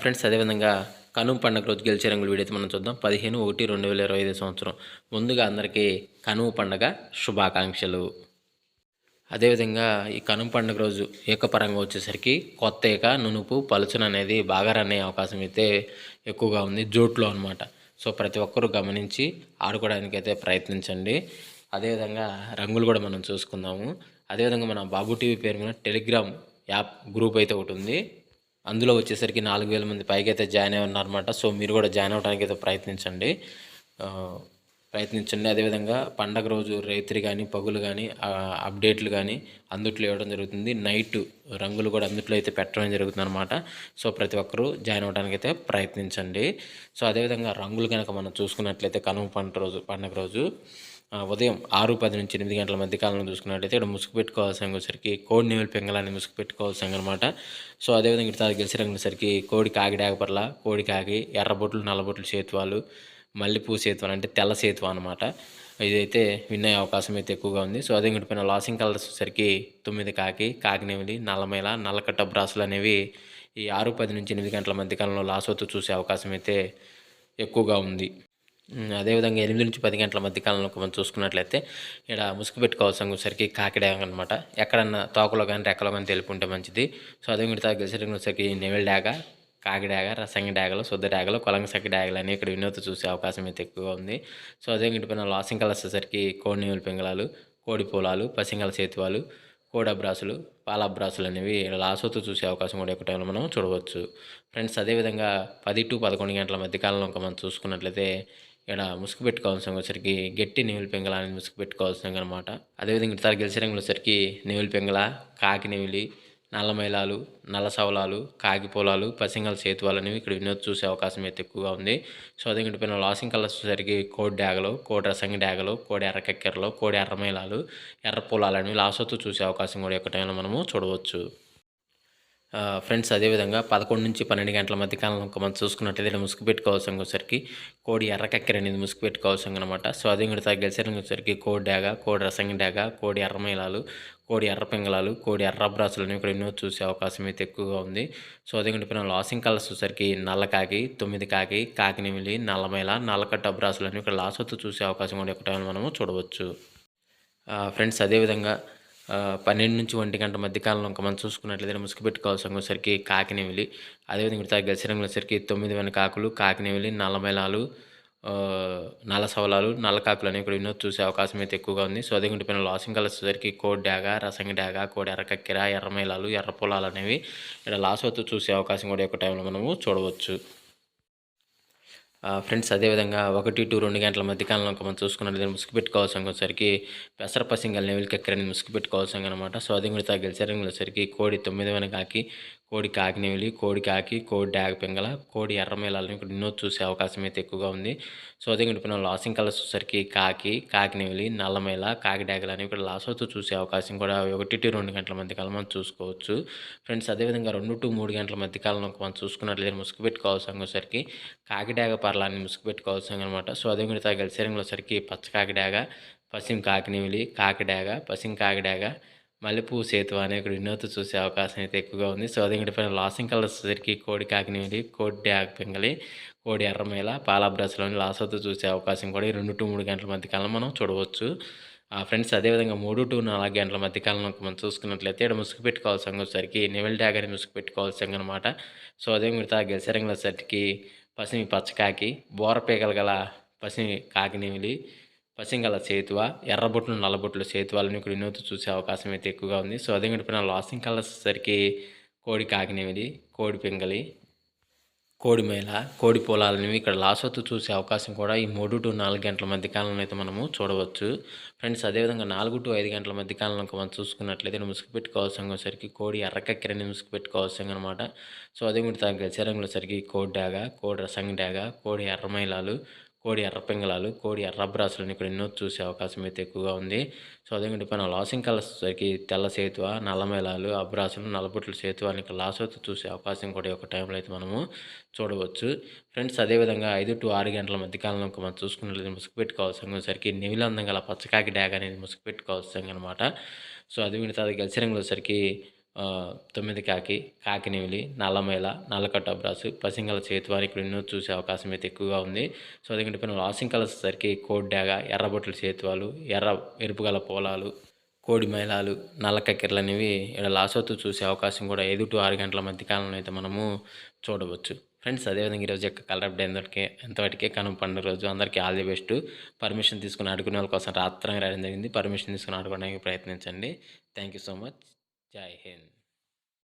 Friends అదేవిధంగా కనుమ పండుగ రోజు గెలిచే రంగుల వీడియో అయితే మనం చూద్దాం. 15/1/2025 సంవత్సరం. ముందుగా అందరికీ కనుమ పండగ శుభాకాంక్షలు. అదేవిధంగా ఈ కనుమ పండుగ రోజు ఏకపరంగా వచ్చేసరికి కొత్త ఏక నునుపు పలుచన అనేది బాగా రన్ అయ్యే అవకాశం అయితే ఎక్కువగా ఉంది జూట్లో అనమాట. సో ప్రతి ఒక్కరూ గమనించి ఆడుకోవడానికైతే ప్రయత్నించండి. అదేవిధంగా రంగులు కూడా మనం చూసుకుందాము. అదేవిధంగా మన బాబు టీవీ పేరు మీద టెలిగ్రామ్ యాప్ గ్రూప్ అయితే ఒకటి ఉంది. అందులో వచ్చేసరికి 4000 మంది పైకైతే జాయిన్ అయి ఉన్నారన్నమాట. సో మీరు కూడా జాయిన్ అవ్వడానికి అయితే ప్రయత్నించండి. అదేవిధంగా పండగ రోజు రైతులు కానీ పగులు కానీ అప్డేట్లు కానీ అందుట్లో ఇవ్వడం జరుగుతుంది. నైట్ రంగులు కూడా అందుట్లో అయితే పెట్టడం జరుగుతుంది అనమాట. సో ప్రతి ఒక్కరూ జాయిన్ అవ్వడానికి అయితే ప్రయత్నించండి. సో అదేవిధంగా రంగులు కనుక మనం చూసుకున్నట్లయితే కనుమ పండగ రోజు ఉదయం 6:10 నుంచి 8 గంటల మధ్య కాలంలో చూసుకున్నట్లయితే ఇక్కడ ముసుగు పెట్టుకోవాల్సిన వచ్చేసరికి కోడి నెమలి పెంగళాన్ని ముసుగు పెట్టుకోవాల్సిన అనమాట. సో అదేవిధంగా ఇక్కడ గెలిచి రంగులసరికి కోడి కాకి డాగపర్ల, కోడి కాకి, ఎర్రబొట్లు నల్లబొట్లు సేతువాలు, మల్లెపూ సేతువాలు అంటే తెల్ల సేతువ అనమాట. ఇదైతే విన్ అయ్యే అవకాశం అయితే ఎక్కువగా ఉంది. సో అదే పైన లాసింగ్ కలర్స్ వచ్చేసరికి 9 కాకి, కాకినెమిలి, నల్లమైల, నల్లకట్ట బ్రాసులు అనేవి ఈ 6:10 నుంచి 8 గంటల మధ్య కాలంలో లాసోతో చూసే అవకాశం అయితే ఎక్కువగా ఉంది. అదేవిధంగా 8 నుంచి 10 గంటల మధ్య కాలంలో మనం చూసుకున్నట్లయితే ఇక్కడ ముసుగు పెట్టుకోవాల్సిన వచ్చేసరికి కాకిడాగ అనమాట. ఎక్కడన్నా తోకలో కానీ రెక్కలో కానీ తెలుపుంటే మంచిది. సో అదే మిగతా గెలిచేటప్పుడు వచ్చేసరికి నెవిల్ డాగ, కాకి డాగ, రసంగి డాగలు, శుద్ధ డాగలు, కొలంగసకి డాగలు అని ఇక్కడ వినోద్ చూసే అవకాశం అయితే ఎక్కువగా ఉంది. సో అదే పైన లాసింగ్ కలర్స్ వచ్చేసరికి కోడి నెమలి పింగళాలు, కోడి పొలాలు, పసింగల సేతువాలు, కోడి అబ్రాసులు, పాల అబ్రాసులు అనేవి లాసోతో చూసే అవకాశం కూడా ఎక్కువ టైంలో మనం చూడవచ్చు. ఫ్రెండ్స్ అదేవిధంగా 10 to 11 గంటల మధ్య కాలంలో మనం చూసుకున్నట్లయితే ఇక్కడ ముసుగు పెట్టుకోవాల్సిన వచ్చరికి గట్టి నెమిలి పెంగళ అనేది ముసుగు పెట్టుకోవాల్సిన అనమాట. అదేవిధంగా ఇతర గెలిచే రంగులు వచ్చరికి నెమిలి పెంగళ, కాకి నెమిలి, నల్ల మైలాలు, నల్ల సవలాలు, కాకి పొలాలు, పసింగల సేతువాలు అనేవి ఇక్కడ వినోద్ చూసే అవకాశం అయితే ఎక్కువగా ఉంది. సో అదే పైన లాసింగ్ కలర్స్ వచ్చేసరికి కోడి డాగలు, కోడి రసంగి డాగలు, కోడి ఎర్ర కక్కెరలు, కోడి ఎర్ర మైలాలు, ఎర్ర పొలాలు అనేవి లాసోతో చూసే అవకాశం కూడా ఎక్కువ టైంలో మనము చూడవచ్చు. ఫ్రెండ్స్ అదేవిధంగా 11 నుంచి 12 గంటల మధ్య కాలంలో మనం చూసుకున్నట్లయితే ముసుగు పెట్టుకోవాల్సిన వచ్చరికి కోడి ఎర్ర కక్కెర అనేది ముసుగు పెట్టుకోవాల్సిన అనమాట. సో అదే కూడా గెలిచే వచ్చరికి కోడి డాగ, కోడి రసంగి డాగ, కోడి ఎర్ర మైలాలు, కోడి ఎర్ర పింగళాలు, కోడి ఎర్ర బ్రాసులు అనేవి ఇక్కడ ఎన్నో చూసే అవకాశం అయితే ఎక్కువగా ఉంది. సో అదే పైన లాసింగ్ కలర్స్ వచ్చరికి నల్ల కాకి, 9 కాకి, కాకినెమిలి, నల్లమైల, నల్లకట్ట బ్రాసులు అనేవి ఇక్కడ లాసొత్తు చూసే అవకాశం కూడా ఎక్కువ టైంలో మనము చూడవచ్చు. ఫ్రెండ్స్ అదేవిధంగా 12 నుంచి 1 గంట మధ్య కాలంలో ఇంకా మనం చూసుకున్నట్లయితే ముసుగు పెట్టుకోవాల్సిన వచ్చరికి కాకినెమిలి, అదేవిధంగా ఇక్కడ గెలిచే రంగులు వచ్చరికి 9 వెన కాకులు, కాకినెమిలి, నల్లమైలాలు, నల్ల సవలాలు, నల్ల కాకులు అనేవి ఇక్కడ వినోద్ చూసే అవకాశం అయితే ఎక్కువగా ఉంది. సో అదే పైన లాసింగ్ కలర్స్ వచ్చరికి కోడి డాగ, రసంగి డాగ, కోడి ఎర్ర కక్కెర, ఎర్రమైలాలు, ఎర్ర పొలాలు అనేవి ఇక్కడ లాసోతో చూసే అవకాశం కూడా ఎక్కువ టైంలో మనము చూడవచ్చు. ఫ్రెండ్స్ అదేవిధంగా 1 to 2 గంటల మధ్యకాలంలో మనం చూసుకున్నట్లయితే ముసుగు పెట్టుకోవాల్సిన వచ్చరికి పెసర పసింగల్ నెవిలి కక్కెరని ముసుగు పెట్టుకోవాల్సిన అనమాట. సో అదే కూడా గెలిచే రంగులు వచ్చరికి కోడి 9 వెన కాకి, కోడి కాకినెమిలి, కోడి కాకి, కోడి డాగ పింగళ, కోడి ఎర్రమైలాలను ఇక్కడ వినోద్ చూసే అవకాశం అయితే ఎక్కువగా ఉంది. సో అదే పైన లాసింగ్ కలర్స్ వచ్చరికి కాకి, కాకినెమిలి, నల్లమైల, కాకి డాగలు అనేవి ఇక్కడ లాసోతో చూసే అవకాశం కూడా 1 to 2 గంటల మధ్య కాలం మనం చూసుకోవచ్చు. ఫ్రెండ్స్ అదేవిధంగా 2 to 3 గంటల మధ్య కాలంలో మనం చూసుకున్నట్లయితే ముసుగు పెట్టుకోవాల్సిన వచ్చరికి కాకి డాగ పర్లాన్ని ముసుగు పెట్టుకోవాల్సిన అనమాట. సో అదే కూడా గెలిచే రంగులు వచ్చరికి పచ్చ కాకి డాగ, పశ్చిమ కాకినెమిలి, కాకి డాగ, పశ్చిమ కాకి డాగ, మల్లెపూ సేతువ అనే ఇక్కడ వినోద్ చూసే అవకాశం అయితే ఎక్కువగా ఉంది. సో అదే పైన లాసింగ్ కలర్స్ వచ్చరికి కోడి కాకినెమిలి, కోడి డాగ పింగళి, కోడి ఎర్రమైల, పాల బ్రష్లోని లాసోతో చూసే అవకాశం కూడా ఈ 2 to 3 గంటల మధ్య కాలంలో మనం చూడవచ్చు. ఫ్రెండ్స్ అదేవిధంగా 3 to 4 గంటల మధ్య కాలంలో మనం చూసుకున్నట్లయితే ఇక్కడ ముసుగు పెట్టుకోవాల్సిన వచ్చరికి నెమిలి డాగ అని ముసుగు పెట్టుకోవాల్సిన అనమాట. సో అదే మిగతా గెలిచే రంగుల వచ్చరికి పసిమి పచ్చకాకి, బోరపీకలు గల పసిమి కాకినెమిలి, పసింగల సేతువ, ఎర్రబొట్లు నల్లబొట్లు సేతువాలను ఇక్కడ వినోద్ చూసే అవకాశం అయితే ఎక్కువగా ఉంది. సో అదే పైన లాసింగ్ కలర్స్ వచ్చరికి కోడి కాకినెమిలి, కోడి పింగళి, కోడి మేళ, కోడి పొలాలని ఇక్కడ లాసోత్తు చూసే అవకాశం కూడా ఈ 3 to 4 గంటల మధ్య కాలంలో అయితే మనము చూడవచ్చు. ఫ్రెండ్స్ అదేవిధంగా 4 to 5 గంటల మధ్య కాలంలో మనం చూసుకున్నట్లయితే ముసుగు పెట్టుకోవాల్సిన వచ్చరికి కోడి ఎర్ర కక్కెరని ముసుగు పెట్టుకోవాల్సిన అనమాట. సో అదే మిగతా గెలిచే రంగులు వచ్చరికి కోడి డాగ, కోడి రసంగి డాగ, కోడి ఎర్రమైలాలు, కోడి ఎర్ర పింగళాలు, కోడి ఎర్ర బ్రాసులను ఇక్కడ ఎన్నో చూసే అవకాశం అయితే ఎక్కువగా ఉంది. సో అదే పైన లాసింగ్ కలర్స్ వచ్చరికి తెల్ల సేతువ, నల్లమైలాలు, అబ్రాసులు, నల్లబొట్ల సేతువ అని ఇక్కడ లాసోతో చూసే అవకాశం కూడా ఒక టైంలో అయితే మనము చూడవచ్చు. ఫ్రెండ్స్ అదేవిధంగా 5 to 6 గంటల మధ్య కాలంలో మనం చూసుకున్నట్లయితే ముసుగు పెట్టుకోవాల్సిన వచ్చరికి నెమిలందం గల పచ్చకాకి డాగ అనేది ముసుగు పెట్టుకోవాల్సిన అనమాట. సో అది మిగతా గెలిచే రంగులు వచ్చరికి తొమ్మిది కాకి, కాకినెమిలి, నల్లమైల, నల్లకట్టు అబ్రాసు, పసింగల చేతువాని ఇక్కడ ఎన్నో చూసే అవకాశం అయితే ఎక్కువగా ఉంది. సో అదేంటంటే పైన లాసింగ్ కలర్స్ వచ్చేసరికి కోడి డాగ, ఎర్రబొట్ల చేతువాలు, ఎరుపు గల పోలాలు, కోడి మైలాలు, నల్ల కక్కెరలు అనేవి ఇక్కడ లాస్ అవుతూ చూసే అవకాశం కూడా 5-6 గంటల మధ్య కాలంలో అయితే మనము చూడవచ్చు. ఫ్రెండ్స్ అదేవిధంగా ఈరోజు యొక్క కలర్ అప్డేట్ ఎంతవరకే కనుమ పండుగ రోజు అందరికీ ఆల్ ది బెస్ట్. పర్మిషన్ తీసుకుని ఆడుకునే వాళ్ళ కోసం రాత్రంగా రాయడం జరిగింది. పర్మిషన్ తీసుకుని ఆడుకోవడానికి ప్రయత్నించండి. Thank you so much. జై హింద్.